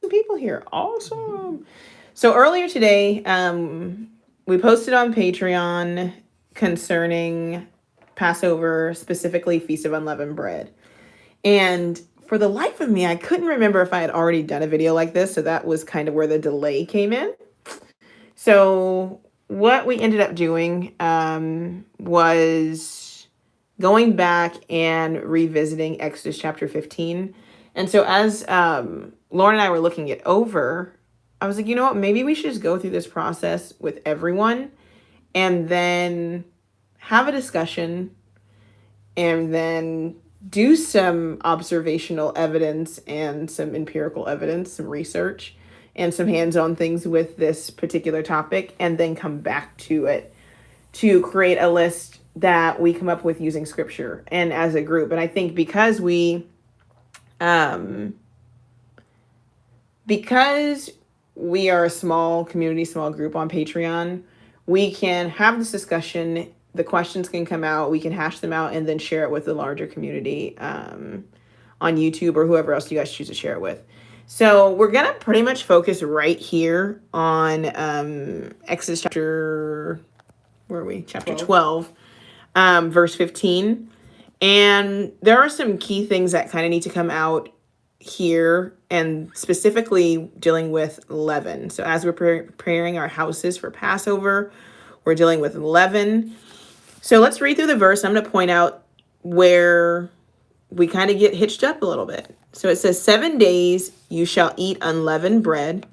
People here. Awesome. So earlier today, we posted on Patreon concerning Passover, specifically Feast of Unleavened Bread. And for the life of me, I couldn't remember if I had already done a video like this. So that was kind of where the delay came in. So what we ended up doing was going back and revisiting Exodus chapter 15. And so as Lauren and I were looking it over, I was like, you know what, maybe we should just go through this process with everyone and then have a discussion and then do some observational evidence and some empirical evidence, some research, and some hands-on things with this particular topic, and then come back to it to create a list that we come up with using scripture and as a group. And I think because we are a small community, small group on Patreon, we can have this discussion. The questions can come out, we can hash them out, and then share it with the larger community on YouTube or whoever else you guys choose to share it with. So we're going to pretty much focus right here on Exodus chapter, where are we? Chapter 12, verse 15. And there are some key things that kind of need to come out here, and specifically dealing with leaven. So as we're preparing our houses for Passover, we're dealing with leaven. So let's read through the verse. I'm going to point out where we kind of get hitched up a little bit. So it says, 7 days you shall eat unleavened bread.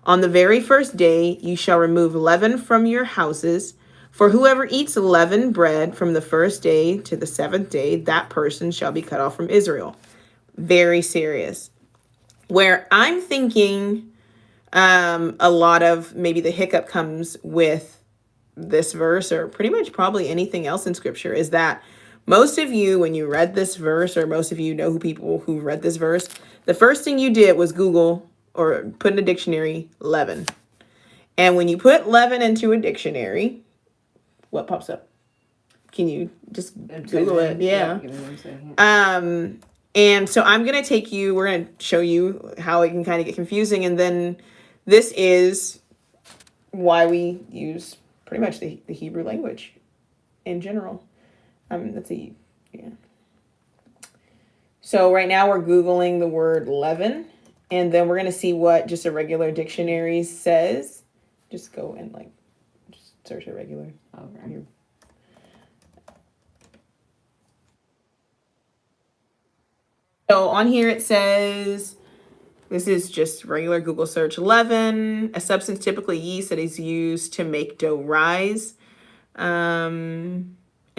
On the very first day you shall remove leaven from your houses. For whoever eats leavened bread from the first day to the seventh day, that person shall be cut off from Israel. Very serious. Where I'm thinking a lot of maybe the hiccup comes with this verse, or pretty much probably anything else in scripture, is that most of you, when you read this verse, or most of you know who people who read this verse, the first thing you did was Google or put in a dictionary leaven. And when you put leaven into a dictionary, what pops up? Can you just Google it? Yeah. And so we're going to show you how it can kind of get confusing. And then this is why we use pretty much the Hebrew language in general. Let's see. Yeah. So right now we're Googling the word leaven, and then we're going to see what just a regular dictionary says. Just go and just search a regular. Okay. So on here it says, this is just regular Google search, leaven, a substance, typically yeast, that is used to make dough rise.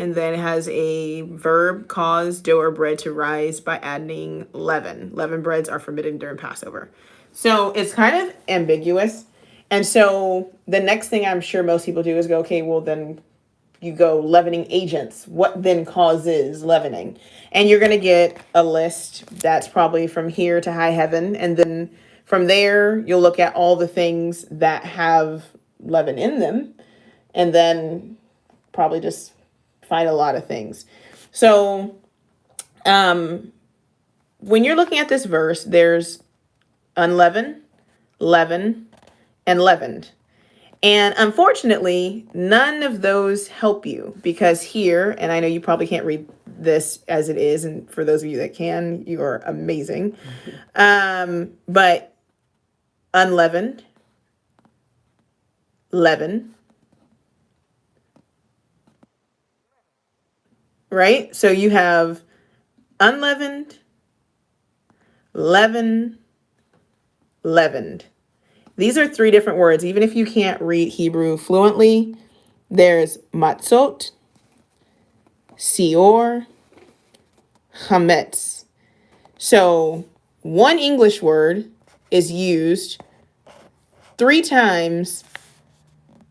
And then it has a verb, cause dough or bread to rise by adding leaven. Leavened breads are forbidden during Passover. So it's kind of ambiguous. And so the next thing I'm sure most people do is go, okay, well then you go leavening agents. What then causes leavening? And you're going to get a list that's probably from here to high heaven. And then from there, you'll look at all the things that have leaven in them. And then probably just find a lot of things. So when you're looking at this verse, there's unleavened, leaven, and leavened. And unfortunately, none of those help you, because here, and I know you probably can't read this as it is, and for those of you that can, you are amazing. But unleavened, leaven, right? So you have unleavened, leaven, leavened. These are three different words. Even if you can't read Hebrew fluently, there's matzot, seor, chametz. So one English word is used 3 times,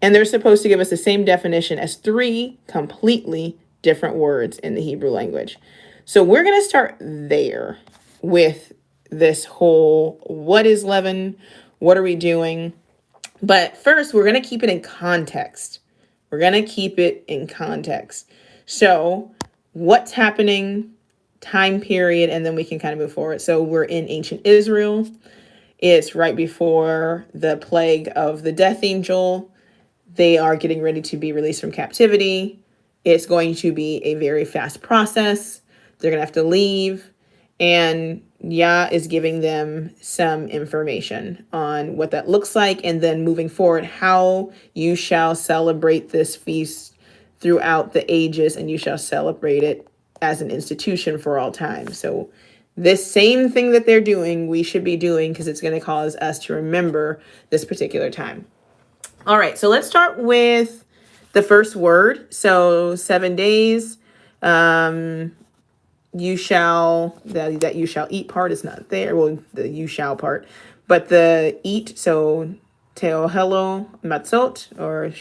and they're supposed to give us the same definition as 3 completely different words in the Hebrew language. So we're going to start there with this whole, what is leaven? What are we doing? But first, we're going to keep it in context. We're going to keep it in context. So what's happening, time period, and then we can kind of move forward. So we're in ancient Israel. It's right before the plague of the death angel. They are getting ready to be released from captivity. It's going to be a very fast process. They're going to have to leave. And Yah is giving them some information on what that looks like. And then moving forward, how you shall celebrate this feast throughout the ages, and you shall celebrate it as an institution for all time. So this same thing that they're doing, we should be doing, because it's going to cause us to remember this particular time. All right, so let's start with the first word. So 7 days. You shall, that you shall eat part is not there. Well, the you shall part, but the eat, so teohelo matzot, or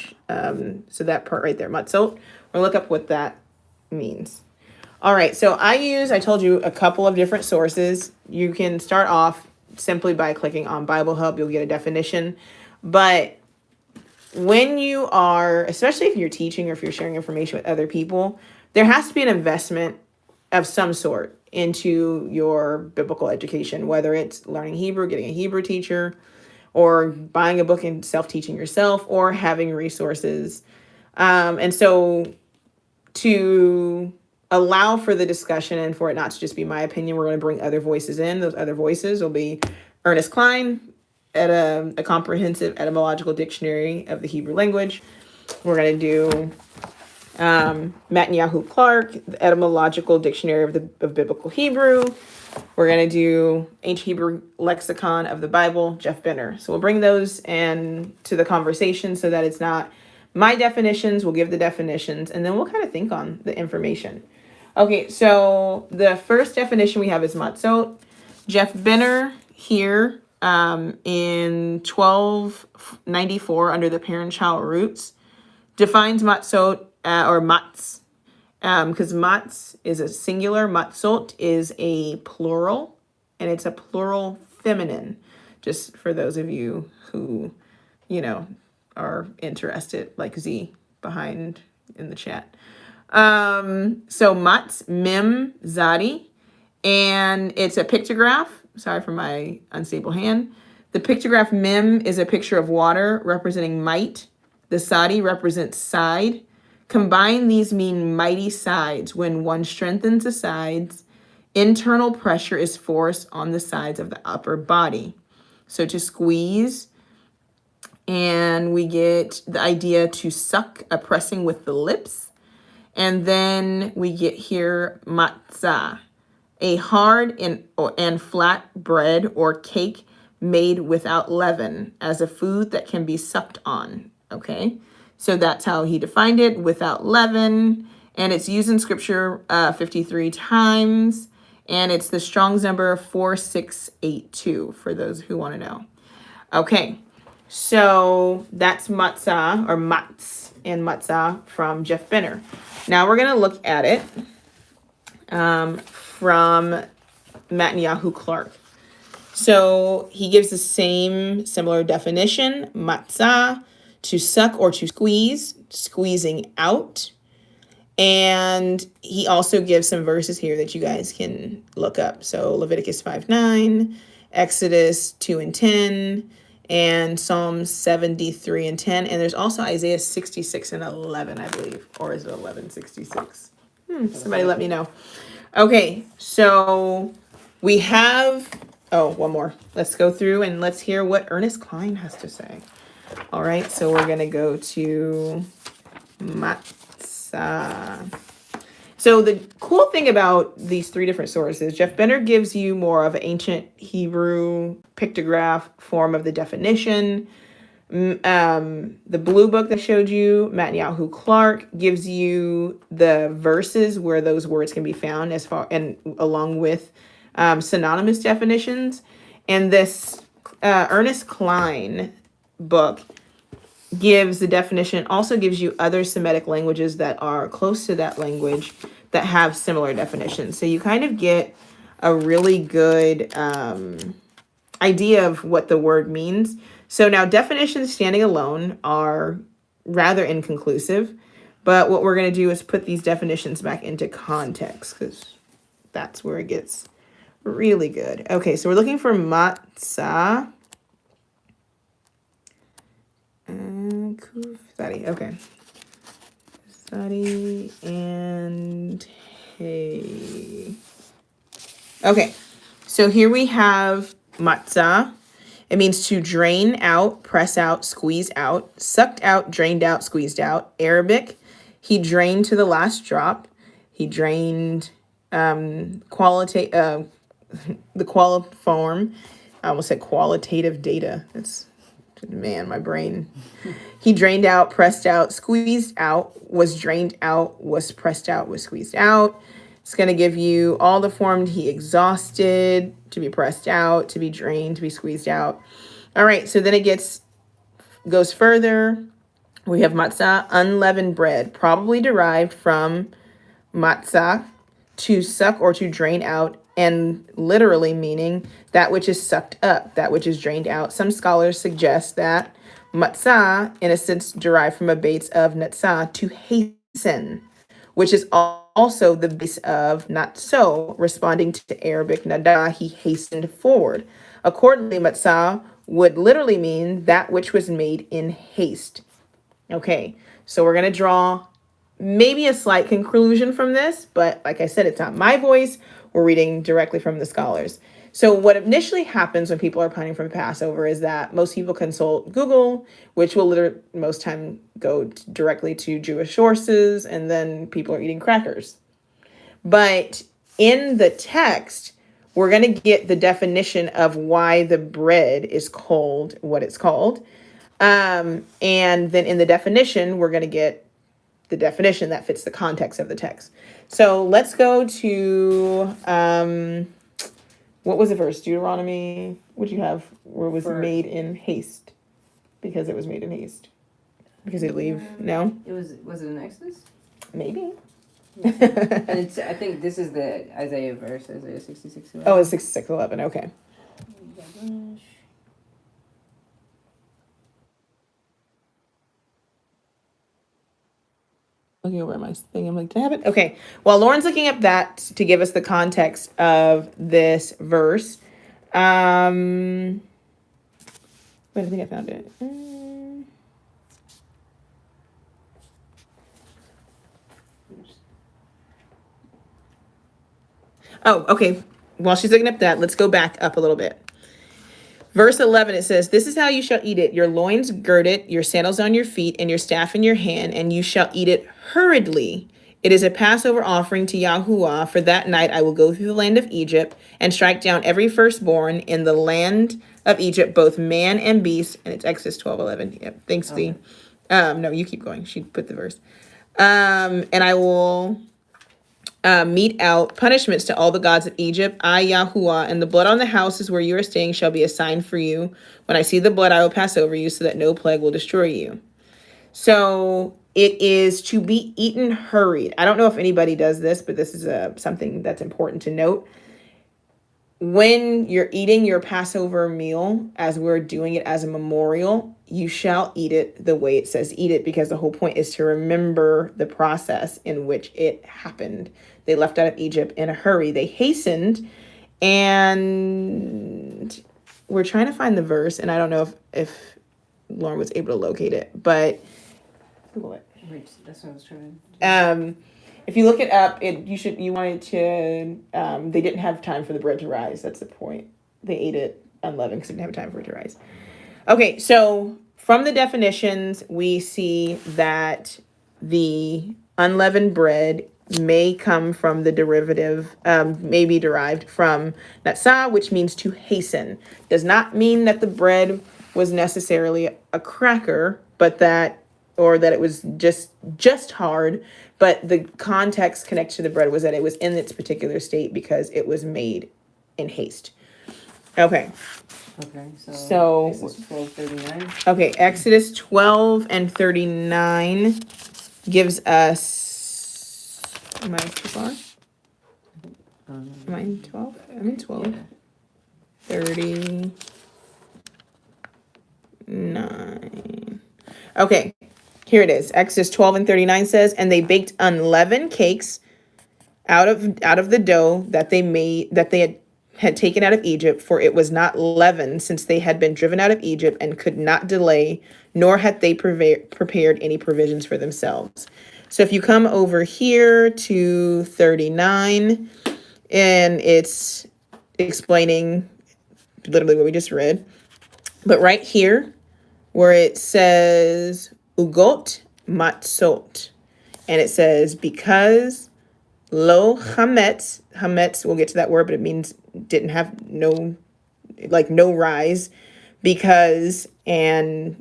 so that part right there, matzot, or look up what that means. All right, so I told you, a couple of different sources. You can start off simply by clicking on Bible Hub. You'll get a definition. But when you are, especially if you're teaching or if you're sharing information with other people, there has to be an investment of some sort into your biblical education, whether it's learning Hebrew, getting a Hebrew teacher, or buying a book and self-teaching yourself, or having resources. And so to allow for the discussion and for it not to just be my opinion, we're going to bring other voices in. Those other voices will be Ernest Klein at a comprehensive etymological dictionary of the Hebrew language. We're going to do Netanyahu Clark, the etymological dictionary of biblical Hebrew. We're going to do Ancient Hebrew Lexicon of the Bible, Jeff Benner. So we'll bring those to the conversation so that it's not my definitions. We'll give the definitions, and then we'll kind of think on the information. Okay, so the first definition we have is matzot. Jeff Benner here in 1294 under the parent-child roots defines matzot or matz, because matz is a singular, matzot is a plural, and it's a plural feminine, just for those of you who, are interested, like Z behind in the chat. So matz, mem, zadi, and it's a pictograph. Sorry for my unstable hand. The pictograph mem is a picture of water representing might. The sadi represents side. Combined, these mean mighty sides. When one strengthens the sides, internal pressure is forced on the sides of the upper body. So to squeeze, and we get the idea to suck, a pressing with the lips. And then we get here matzah, a hard and flat bread or cake made without leaven, as a food that can be sucked on. Okay, so that's how he defined it, without leaven. And it's used in scripture 53 times. And it's the Strong's number 4682 for those who want to know. Okay, so that's matzah, or matz and matzah from Jeff Benner. Now we're going to look at it from Netanyahu Clark. So he gives the same similar definition, matzah, to suck or to squeeze, squeezing out. And he also gives some verses here that you guys can look up. So Leviticus 5:9, Exodus 2:10, and Psalms 73:10. And there's also Isaiah 66:11, I believe. Or is it 11:66? Somebody let me know. Okay, so we have, one more. Let's go through and let's hear what Ernest Klein has to say. All right, so we're going to go to matzah. So the cool thing about these three different sources, Jeff Benner gives you more of an ancient Hebrew pictograph form of the definition. The blue book that showed you, Netanyahu Clark, gives you the verses where those words can be found, as far and along with synonymous definitions. And this Ernest Klein book gives the definition, also gives you other Semitic languages that are close to that language that have similar definitions. So you kind of get a really good idea of what the word means. So now definitions standing alone are rather inconclusive, but what we're going to do is put these definitions back into context, because that's where it gets really good. Okay, so we're looking for matzah. Study. Okay. Study and hay. Okay. So here we have matzah. It means to drain out, press out, squeeze out, sucked out, drained out, squeezed out. Arabic, he drained to the last drop. He drained the qualiform. I almost said qualitative data. That's, man, my brain. He drained out, pressed out, squeezed out, was drained out, was pressed out, was squeezed out. It's going to give you all the formed. He exhausted, to be pressed out, to be drained, to be squeezed out. All right, so then it goes further. We have matzah, unleavened bread, probably derived from matzah, to suck or to drain out, and literally meaning that which is sucked up, that which is drained out. Some scholars suggest that matzah, in a sense, derived from a base of natsah, to hasten, which is also the base of not so, responding to Arabic nada, he hastened forward. Accordingly, matzah would literally mean that which was made in haste. Okay, so we're going to draw maybe a slight conclusion from this, but like I said, it's not my voice. We're reading directly from the scholars. So what initially happens when people are planning for Passover is that most people consult Google, which will literally most time go directly to Jewish sources, and then people are eating crackers. But in the text, we're going to get the definition of why the bread is called what it's called. And then in the definition, we're going to get the definition that fits the context of the text. So let's go to... what was the verse? Deuteronomy, what do you have? Where it was made in haste. Because it was made in haste. Because they leave. No? Was it in Exodus? Maybe. And I think this is the Isaiah verse, Isaiah 66:11. Oh, it's 66:11. Okay. Looking over at my thing. I'm like, did I have it? Okay. While Lauren's looking up that to give us the context of this verse. Wait, I think I found it. Oh, okay. While she's looking up that, let's go back up a little bit. Verse 11, it says, "This is how you shall eat it. Your loins girded, your sandals on your feet, and your staff in your hand, and you shall eat it hurriedly. It is a Passover offering to Yahuwah. For that night I will go through the land of Egypt and strike down every firstborn in the land of Egypt, both man and beast." And it's Exodus 12:11. Yep. Thanks, Lee. No, you keep going. She put the verse. And I will mete out punishments to all the gods of Egypt, I, Yahuwah, and the blood on the houses where you are staying shall be a sign for you. When I see the blood, I will pass over you so that no plague will destroy you. So it is to be eaten hurried. I don't know if anybody does this, but this is something that's important to note. When you're eating your Passover meal, as we're doing it as a memorial, you shall eat it the way it says eat it, because the whole point is to remember the process in which it happened. They left out of Egypt in a hurry. They hastened, and we're trying to find the verse, and I don't know if Lauren was able to locate it, but Google it. Wait, that's what I was trying to do. If you look it up, you wanted to, they didn't have time for the bread to rise. That's the point. They ate it unleavened because they didn't have time for it to rise. Okay, so from the definitions, we see that the unleavened bread may come from the derivative, may be derived from natsah, which means to hasten. Does not mean that the bread was necessarily a cracker, but that it was just hard, but the context connected to the bread was that it was in its particular state because it was made in haste. Okay. Okay, so Exodus 12:39. Okay, Exodus 12:39 gives us. Am I too far? Am I in 12? I'm in 12. Yeah. 39. Okay, here it is. Exodus 12:39 says, "And they baked unleavened cakes out of the dough that they had taken out of Egypt, for it was not leavened, since they had been driven out of Egypt and could not delay, nor had they prepared any provisions for themselves. So if you come over here to 39, and it's explaining literally what we just read. But right here, where it says ugot matzot, and it says because lo hametz, hametz, we'll get to that word, but it means didn't have no, like no rise, because they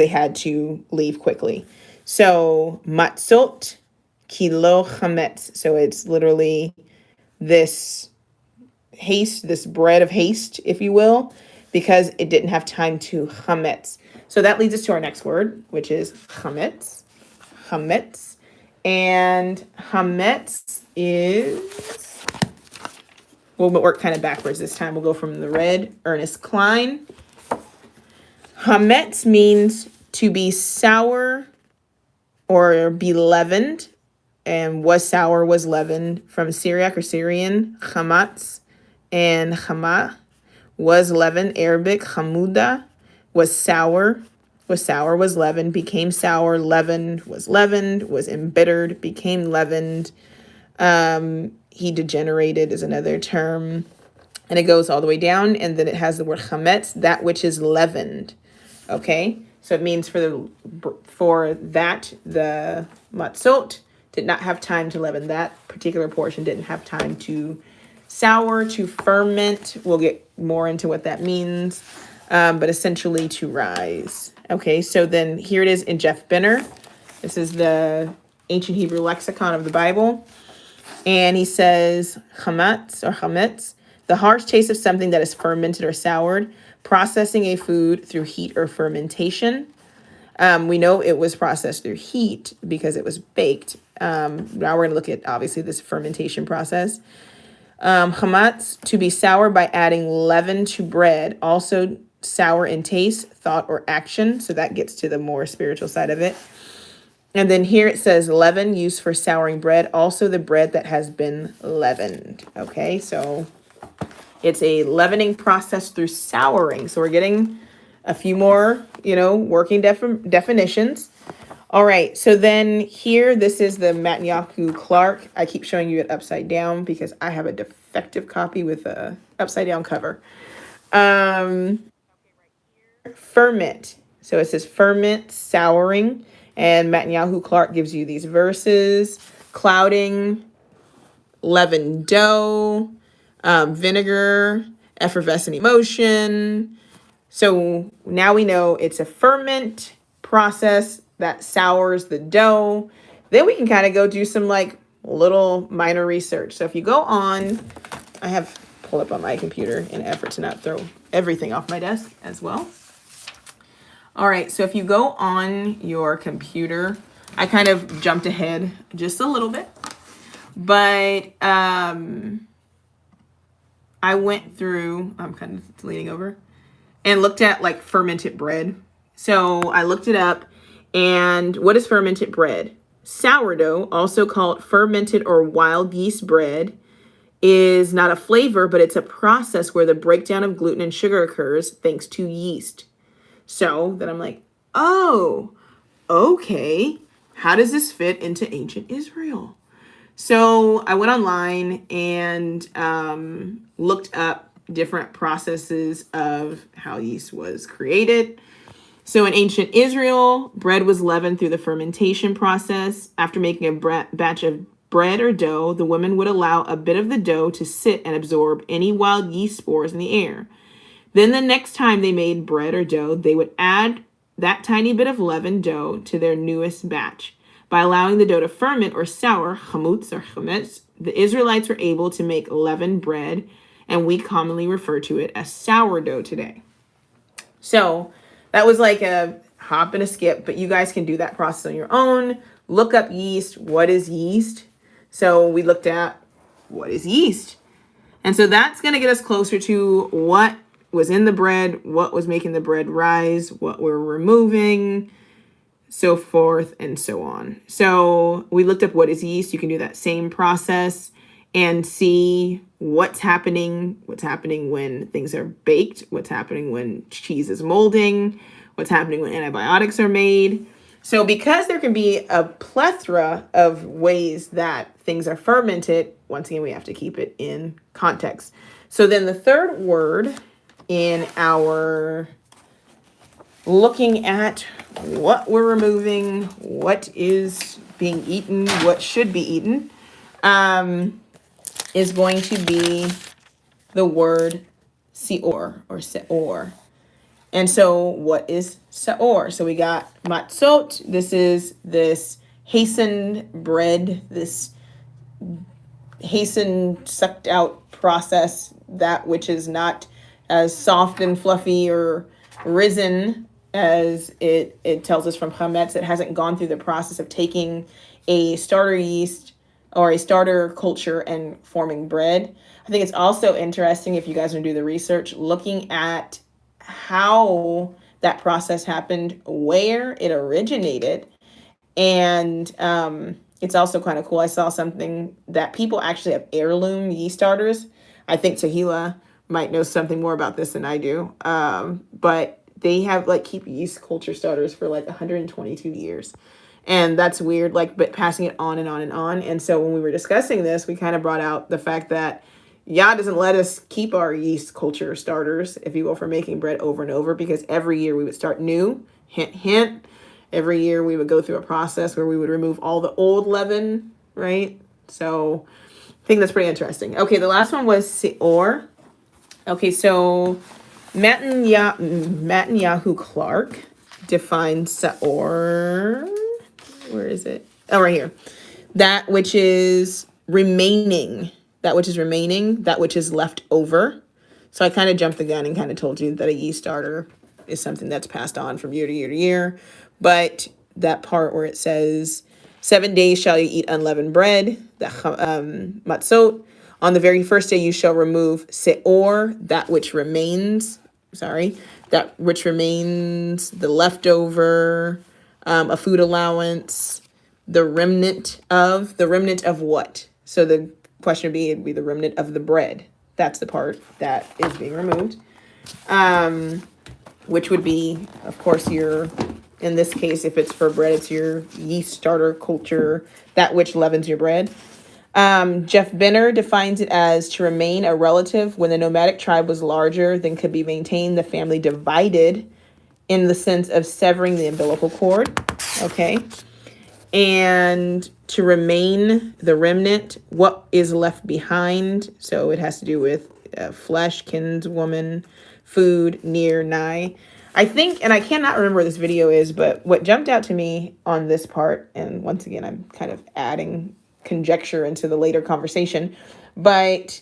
had to leave quickly. So matzot kilo hametz. So it's literally this haste, this bread of haste, if you will, because it didn't have time to chametz. So that leads us to our next word, which is chametz. Chametz. And chametz is, we'll work kind of backwards this time. We'll go from the red, Ernest Klein. Chametz means to be sour or be leavened, and was sour, was leavened, from Syriac or Syrian, chamatz, and chama was leavened, Arabic, chamuda, was sour, was leavened, became sour, leavened, was embittered, became leavened. He degenerated is another term. And it goes all the way down, and then it has the word chametz, that which is leavened. Okay, so it means for that the matzot did not have time to leaven. That particular portion didn't have time to sour, to ferment. We'll get more into what that means, but essentially to rise. Okay, so then here it is in Jeff Benner. This is the ancient Hebrew lexicon of the Bible. And he says, chametz, the harsh taste of something that is fermented or soured, processing a food through heat or fermentation. We know it was processed through heat because it was baked. Now we're going to look at, obviously, this fermentation process. Chametz, to be sour by adding leaven to bread, also sour in taste, thought, or action. So that gets to the more spiritual side of it. And then here it says leaven, used for souring bread, also the bread that has been leavened. Okay, so it's a leavening process through souring. So we're getting a few more, working definitions. All right, so then here, this is the Netanyahu Clark. I keep showing you it upside down because I have a defective copy with a upside down cover. Ferment. So it says ferment, souring, and Netanyahu Clark gives you these verses: clouding, leavened dough, vinegar, effervescent emotion. So now we know it's a ferment process that sours the dough. Then we can kind of go do some little minor research. So if you go on, I have pulled up on my computer in an effort to not throw everything off my desk as well. All right, so if you go on your computer, I kind of jumped ahead just a little bit, but I went through, I'm kind of leaning over, and looked at fermented bread. So I looked it up, and what is fermented bread? Sourdough, also called fermented or wild yeast bread, is not a flavor, but it's a process where the breakdown of gluten and sugar occurs thanks to yeast. So then I'm like, oh, okay. How does this fit into ancient Israel? So I went online and looked up different processes of how yeast was created. So in ancient Israel, bread was leavened through the fermentation process. After making a batch of bread or dough, the women would allow a bit of the dough to sit and absorb any wild yeast spores in the air. Then the next time they made bread or dough, they would add that tiny bit of leavened dough to their newest batch. By allowing the dough to ferment or sour, chamutz or chametz, the Israelites were able to make leavened bread, and we commonly refer to it as sourdough today. So that was like a hop and a skip, but you guys can do that process on your own. Look up yeast. What is yeast? So we looked at what is yeast. And so that's going to get us closer to what was in the bread, what was making the bread rise, what we're removing, so forth and so on. So we looked up what is yeast. You can do that same process. and see what's happening when things are baked, what's happening when cheese is molding, what's happening when antibiotics are made. So because there can be a plethora of ways that things are fermented, once again, we have to keep it in context. So then the third word in our looking at what we're removing, what is being eaten, what should be eaten, is going to be the word seor or seor. And so what is seor? So we got matzot. This is this hastened bread, this hastened sucked out process, that which is not as soft and fluffy or risen as it tells us from chametz. It hasn't gone through the process of taking a starter yeast or a starter culture and forming bread. I think it's also interesting, if you guys want to do the research, looking at how that process happened, where it originated. And it's also kind of cool. I saw something that people actually have heirloom yeast starters. I think Tahila might know something more about this than I do. But they have like keep yeast culture starters for like 122 years. And that's weird, like, but passing it on and on and on. And so when we were discussing this, we kind of brought out the fact that Yah doesn't let us keep our yeast culture starters, if you will, for making bread over and over, because every year we would start new, hint, hint. Every year we would go through a process where we would remove all the old leaven, right? So I think that's pretty interesting. Okay, the last one was seor. Okay, so Netanyahu Clark defines seor. Where is it? Oh, right here. That which is remaining, that which is left over. So I kind of jumped the gun and kind of told you that a yeast starter is something that's passed on from year to year to year. But that part where it says, 7 days shall you eat unleavened bread, that matzot. On the very first day you shall remove seor, that which remains, the leftover, a food allowance, the remnant of what? So the question it'd be the remnant of the bread. That's the part that is being removed. Which would be, of course, in this case, if it's for bread, it's your yeast starter culture, that which leavens your bread. Jeff Benner defines it as to remain a relative when the nomadic tribe was larger than could be maintained, the family divided in the sense of severing the umbilical cord. Okay. And to remain the remnant, what is left behind. So it has to do with flesh, kinswoman, food, near, nigh. I think, and I cannot remember where this video is, but what jumped out to me on this part, and once again, I'm kind of adding conjecture into the later conversation, but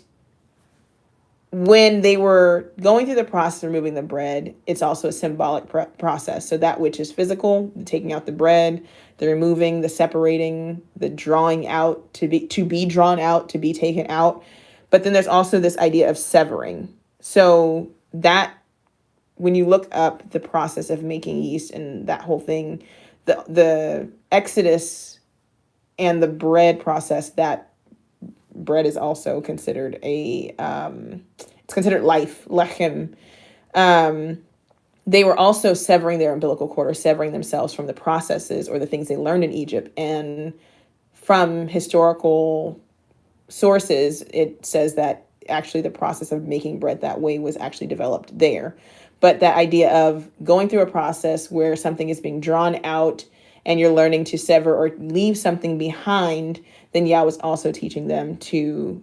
when they were going through the process of removing the bread, it's also a symbolic process. So that which is physical, taking out the bread, the removing, the separating, the drawing out, to be drawn out, to be taken out. But then there's also this idea of severing. So that when you look up the process of making yeast and that whole thing, the Exodus and the bread process, that bread is also considered it's considered life, lechem. They were also severing their umbilical cord or severing themselves from the processes or the things they learned in Egypt. And from historical sources, it says that actually the process of making bread that way was actually developed there. But that idea of going through a process where something is being drawn out and you're learning to sever or leave something behind, then Yah was also teaching them to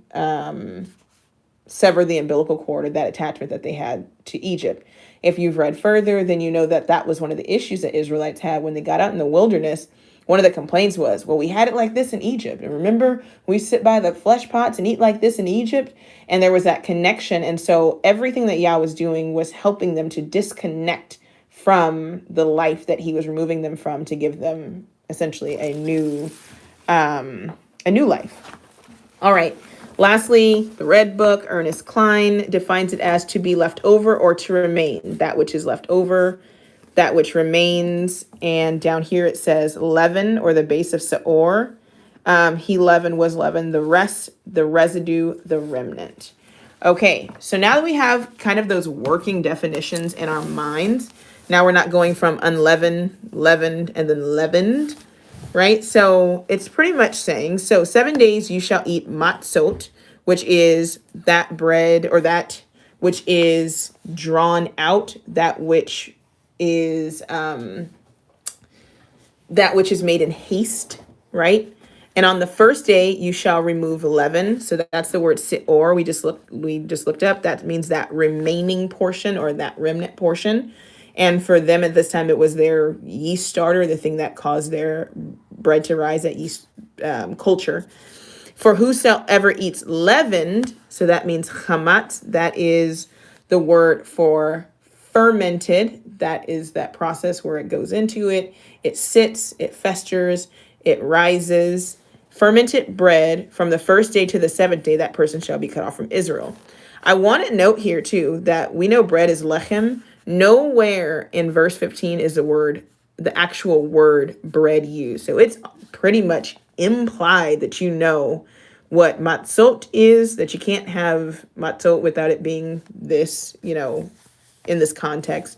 sever the umbilical cord or that attachment that they had to Egypt. If you've read further, then you know that that was one of the issues that Israelites had when they got out in the wilderness. One of the complaints was, well, we had it like this in Egypt. And remember, we sit by the flesh pots and eat like this in Egypt. And there was that connection. And so everything that Yah was doing was helping them to disconnect from the life that he was removing them from to give them essentially a new life. All right. Lastly, the Red Book, Ernest Klein, defines it as to be left over or to remain, that which is left over, that which remains. And down here it says leaven, or the base of seor. He leavened was leavened. The rest, the residue, the remnant. Okay, so now that we have kind of those working definitions in our minds, now we're not going from unleavened, leavened, and then leavened, right? So it's pretty much saying, so 7 days you shall eat matzot, which is that bread or that which is drawn out, that which is made in haste, right? And on the first day you shall remove leaven. So that's the word sior. We just looked up. That means that remaining portion or that remnant portion. And for them at this time, it was their yeast starter, the thing that caused their bread to rise, that yeast culture. For whosoever eats leavened, so that means chametz, that is the word for fermented. That is that process where it goes into it. It sits, it festers, it rises. Fermented bread from the first day to the seventh day, that person shall be cut off from Israel. I want to note here too that we know bread is lechem. Nowhere in verse 15 is the actual word bread used. So it's pretty much implied that you know what matzot is, that you can't have matzot without it being this, in this context.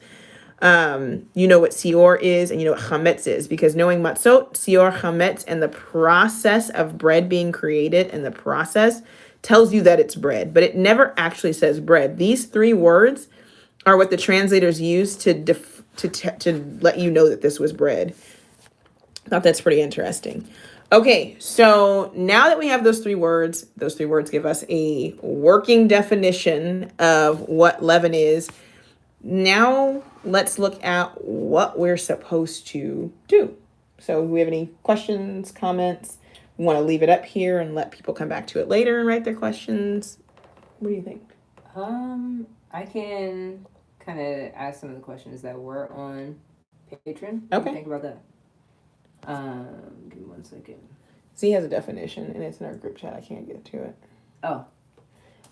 You know what sior is and you know what chametz is, because knowing matzot, sior, chametz, and the process of bread being created and the process tells you that it's bread, but it never actually says bread. These three words are what the translators use to let you know that this was bread. I thought that's pretty interesting. Okay, so now that we have those three words give us a working definition of what leaven is. Now let's look at what we're supposed to do. So do we have any questions, comments? We want to leave it up here and let people come back to it later and write their questions. What do you think? I can kind of ask some of the questions that were on Patreon. What do you think about that? Give me 1 second. Z has a definition and it's in our group chat. I can't get to it. Oh.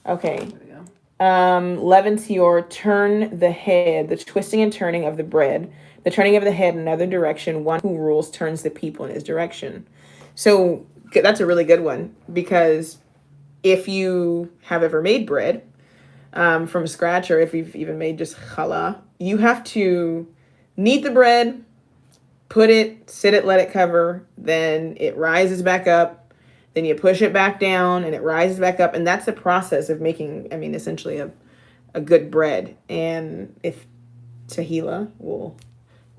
Okay. There we go. Leaven sior, turn the head, the twisting and turning of the bread, the turning of the head in another direction. One who rules turns the people in his direction. So that's a really good one, because if you have ever made bread from scratch, or if you've even made just challah, you have to knead the bread, put it, sit it, let it cover, then it rises back up, then you push it back down and it rises back up. And that's the process of making, essentially a good bread. And if Tahila will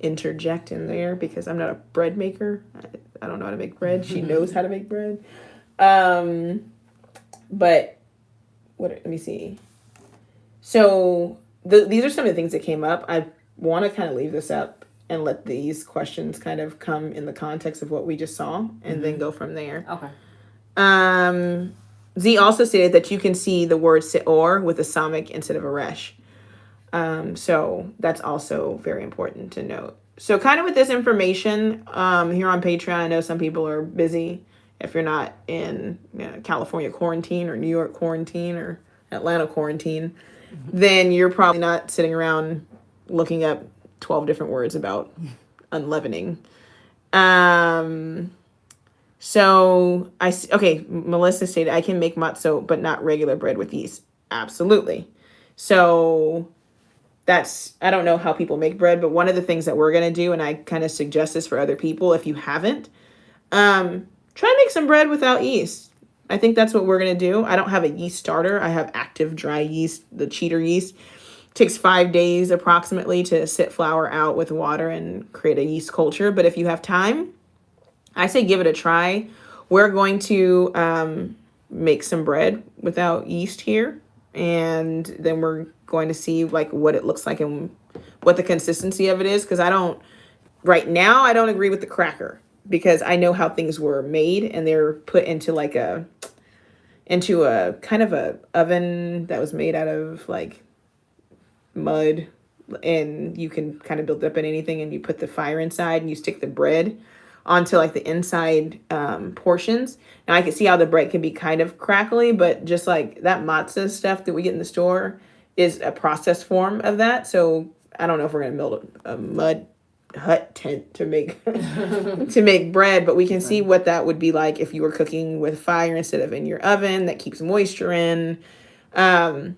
interject in there, because I'm not a bread maker. I don't know how to make bread. She knows how to make bread. But let me see. So these are some of the things that came up. I want to kind of leave this up and let these questions kind of come in the context of what we just saw and then go from there. Okay. Z also stated that you can see the word sior with a samik instead of a resh. So that's also very important to note. So kind of with this information here on Patreon, I know some people are busy. If you're not in California quarantine or New York quarantine or Atlanta quarantine, then you're probably not sitting around looking up 12 different words about unleavening. So Melissa stated, I can make matzot, but not regular bread with yeast. Absolutely. So I don't know how people make bread, but one of the things that we're going to do, and I kind of suggest this for other people, if you haven't, try to make some bread without yeast. I think that's what we're going to do. I don't have a yeast starter. I have active dry yeast, the cheater yeast. It takes 5 days approximately to sit flour out with water and create a yeast culture. But if you have time, I say give it a try. We're going to make some bread without yeast here. And then we're going to see what it looks like and what the consistency of it is. Because right now, I don't agree with the cracker. Because I know how things were made, and they're put into into a kind of a oven that was made out of mud, and you can kind of build up in anything, and you put the fire inside and you stick the bread onto the inside portions. Now I can see how the bread can be kind of crackly, but just that matzah stuff that we get in the store is a processed form of that. So I don't know if we're going to build a mud hut tent to make to make bread, but we can see what that would be like if you were cooking with fire instead of in your oven. That keeps moisture in. And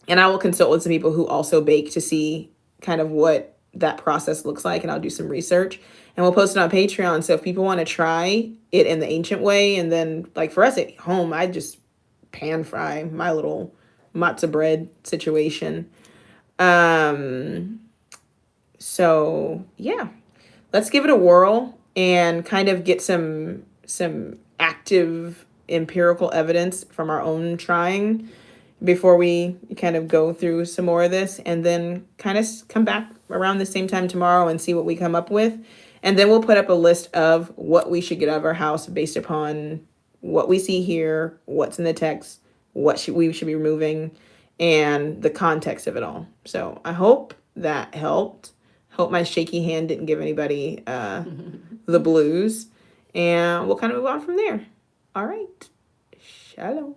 I will consult with some people who also bake to see kind of what that process looks like, and I'll do some research and we'll post it on Patreon. So if people want to try it in the ancient way, and then like for us at home, I just pan fry my little matzo bread situation. So yeah, let's give it a whirl and kind of get some active empirical evidence from our own trying before we kind of go through some more of this, and then kind of come back around the same time tomorrow and see what we come up with. And then we'll put up a list of what we should get out of our house based upon what we see here, what's in the text, we should be removing, and the context of it all. So I hope that helped. Hope my shaky hand didn't give anybody the blues. And we'll kind of move on from there. All right. Shalom.